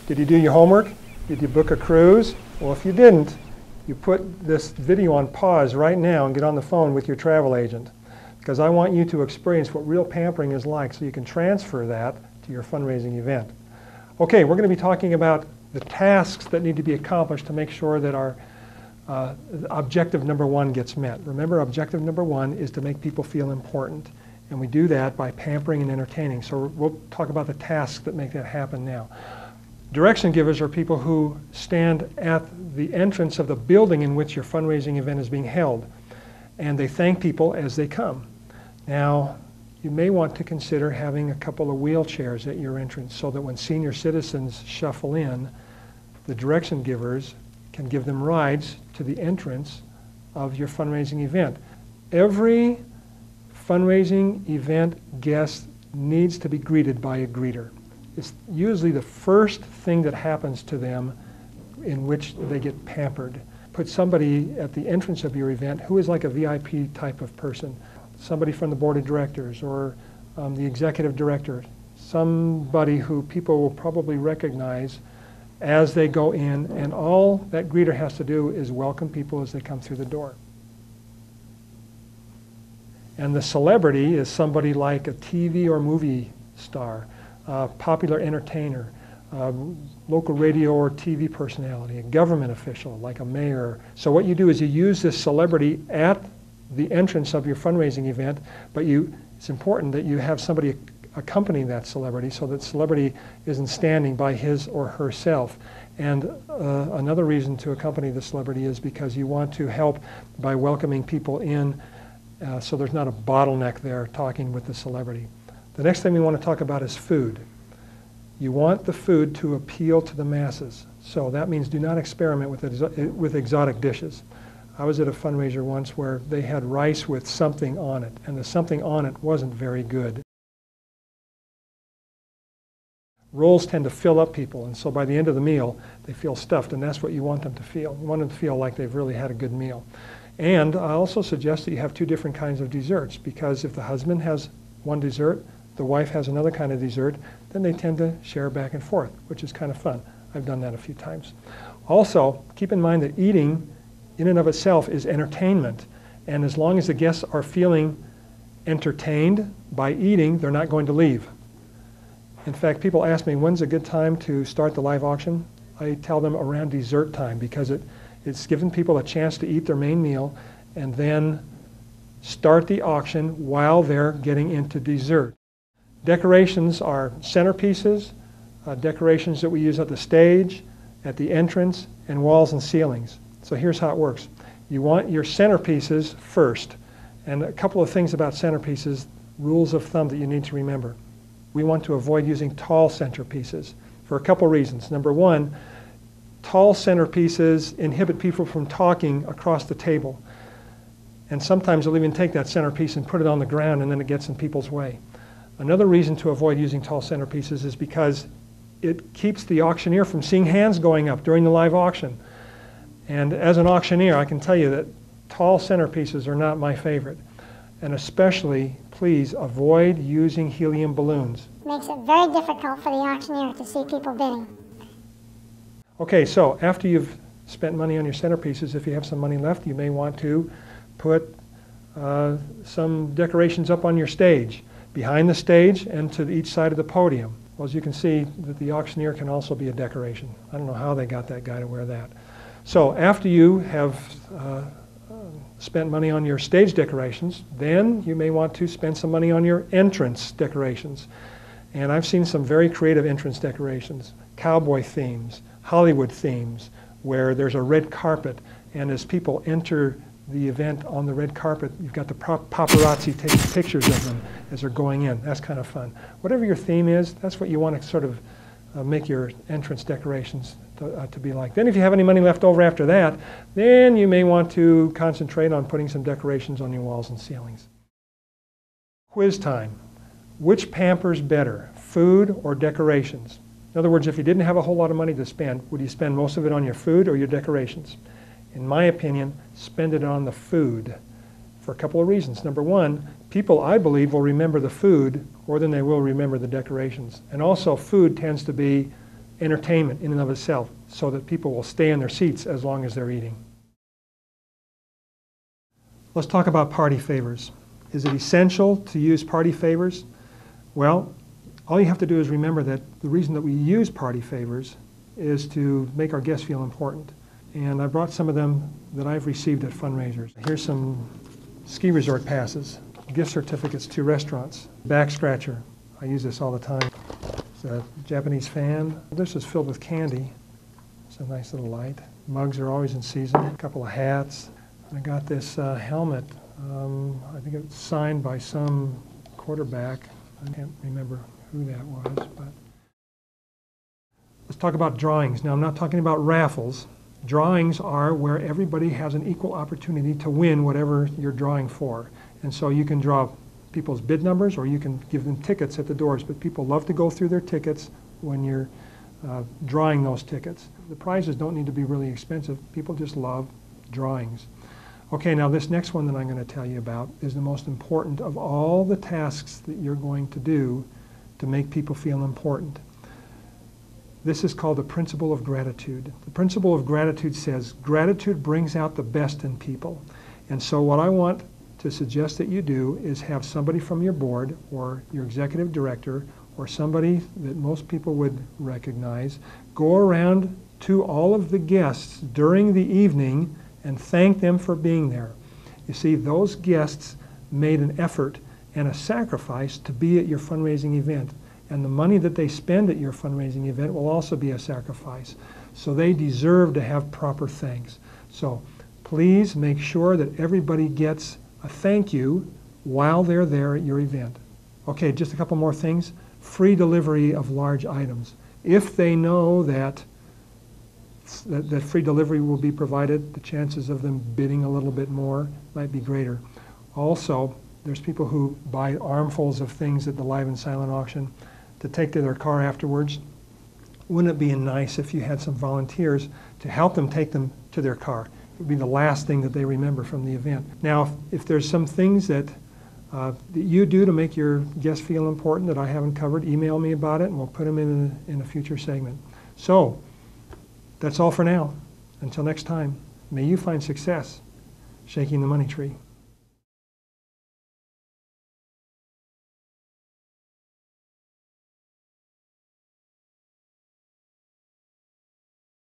Did you do your homework? Did you book a cruise? Well, if you didn't, you put this video on pause right now and get on the phone with your travel agent, because I want you to experience what real pampering is like so you can transfer that to your fundraising event. Okay, we're going to be talking about the tasks that need to be accomplished to make sure that our objective number one gets met. Remember, objective number one is to make people feel important, and we do that by pampering and entertaining. So we'll talk about the tasks that make that happen now. Direction givers are people who stand at the entrance of the building in which your fundraising event is being held, and they thank people as they come. Now, you may want to consider having a couple of wheelchairs at your entrance so that when senior citizens shuffle in, the direction givers can give them rides to the entrance of your fundraising event. Every fundraising event guest needs to be greeted by a greeter. It's usually the first thing that happens to them in which they get pampered. Put somebody at the entrance of your event who is like a VIP type of person. Somebody from the board of directors or the executive director. Somebody who people will probably recognize as they go in, and all that greeter has to do is welcome people as they come through the door. And the celebrity is somebody like a TV or movie star, a popular entertainer, a local radio or TV personality, a government official like a mayor. So what you do is you use this celebrity at the entrance of your fundraising event, but it's important that you have somebody accompanying that celebrity so that celebrity isn't standing by his or herself. And another reason to accompany the celebrity is because you want to help by welcoming people in so there's not a bottleneck there talking with the celebrity. The next thing we want to talk about is food. You want the food to appeal to the masses. So that means do not experiment with exotic dishes. I was at a fundraiser once where they had rice with something on it, and the something on it wasn't very good. Rolls tend to fill up people, and so by the end of the meal, they feel stuffed, and that's what you want them to feel. You want them to feel like they've really had a good meal. And I also suggest that you have two different kinds of desserts, because if the husband has one dessert, the wife has another kind of dessert, then they tend to share back and forth, which is kind of fun. I've done that a few times. Also, keep in mind that eating in and of itself is entertainment, and as long as the guests are feeling entertained by eating, they're not going to leave. In fact, people ask me, when's a good time to start the live auction? I tell them around dessert time, because it's given people a chance to eat their main meal and then start the auction while they're getting into dessert. Decorations are centerpieces, decorations that we use at the stage, at the entrance, and walls and ceilings. So here's how it works. You want your centerpieces first. And a couple of things about centerpieces, rules of thumb that you need to remember. We want to avoid using tall centerpieces for a couple reasons. Number one, tall centerpieces inhibit people from talking across the table. And sometimes they'll even take that centerpiece and put it on the ground, and then it gets in people's way. Another reason to avoid using tall centerpieces is because it keeps the auctioneer from seeing hands going up during the live auction. And as an auctioneer, I can tell you that tall centerpieces are not my favorite. And especially, please avoid using helium balloons. Makes it very difficult for the auctioneer to see people bidding. Okay, so after you've spent money on your centerpieces, if you have some money left, you may want to put some decorations up on your stage, behind the stage and to each side of the podium. Well, as you can see, that the auctioneer can also be a decoration. I don't know how they got that guy to wear that. So after you have spent money on your stage decorations, then you may want to spend some money on your entrance decorations. And I've seen some very creative entrance decorations, cowboy themes, Hollywood themes, where there's a red carpet, and as people enter the event on the red carpet, you've got the paparazzi taking pictures of them as they're going in. That's kind of fun. Whatever your theme is, that's what you want to sort of make your entrance decorations to be like. Then if you have any money left over after that, then you may want to concentrate on putting some decorations on your walls and ceilings. Quiz time. Which pampers better, food or decorations? In other words, if you didn't have a whole lot of money to spend, would you spend most of it on your food or your decorations? In my opinion, spend it on the food for a couple of reasons. Number one, people, I believe, will remember the food more than they will remember the decorations. And also, food tends to be entertainment in and of itself so that people will stay in their seats as long as they're eating. Let's talk about party favors. Is it essential to use party favors? Well, all you have to do is remember that the reason that we use party favors is to make our guests feel important. And I brought some of them that I've received at fundraisers. Here's some ski resort passes, gift certificates to restaurants, back scratcher. I use this all the time. It's a Japanese fan. This is filled with candy. It's a nice little light. Mugs are always in season. A couple of hats. I got this helmet. I think it's signed by some quarterback. I can't remember who that was, but let's talk about drawings. Now, I'm not talking about raffles. Drawings are where everybody has an equal opportunity to win whatever you're drawing for. And so you can draw people's bid numbers or you can give them tickets at the doors, but people love to go through their tickets when you're drawing those tickets. The prizes don't need to be really expensive. People just love drawings. Okay, now this next one that I'm going to tell you about is the most important of all the tasks that you're going to do to make people feel important. This is called the principle of gratitude. The principle of gratitude says gratitude brings out the best in people. And so what I want to suggest that you do is have somebody from your board or your executive director or somebody that most people would recognize go around to all of the guests during the evening and thank them for being there. You see, those guests made an effort and a sacrifice to be at your fundraising event. And the money that they spend at your fundraising event will also be a sacrifice. So they deserve to have proper thanks. So please make sure that everybody gets a thank you while they're there at your event. Okay, just a couple more things. Free delivery of large items. If they know that free delivery will be provided, the chances of them bidding a little bit more might be greater. Also, there's people who buy armfuls of things at the live and silent auction to take to their car afterwards. Wouldn't it be nice if you had some volunteers to help them take them to their car? It would be the last thing that they remember from the event. Now, if there's some things that you do to make your guests feel important that I haven't covered, email me about it and we'll put them in a future segment. So, that's all for now. Until next time, may you find success shaking the money tree.